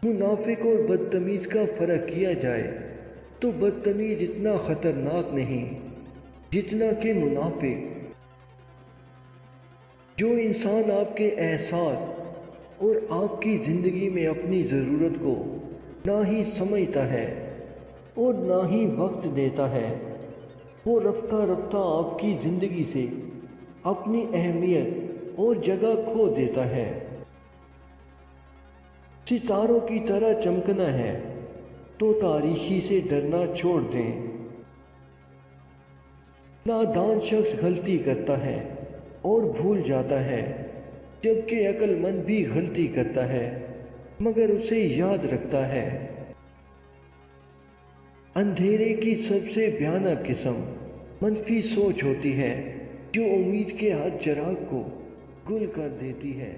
منافق اور بدتمیز کا فرق کیا جائے تو بدتمیز اتنا خطرناک نہیں جتنا کہ منافق۔ جو انسان آپ کے احساس اور آپ کی زندگی میں اپنی ضرورت کو نہ ہی سمجھتا ہے اور نہ ہی وقت دیتا ہے، وہ رفتہ رفتہ آپ کی زندگی سے اپنی اہمیت اور جگہ کھو دیتا ہے۔ ستاروں کی طرح چمکنا ہے تو تاریکی سے ڈرنا چھوڑ دیں۔ نادان شخص غلطی کرتا ہے اور بھول جاتا ہے، جبکہ عقل مند بھی غلطی کرتا ہے مگر اسے یاد رکھتا ہے۔ اندھیرے کی سب سے بھیانک قسم منفی سوچ ہوتی ہے جو امید کے ہر چراغ کو گل کر دیتی ہے۔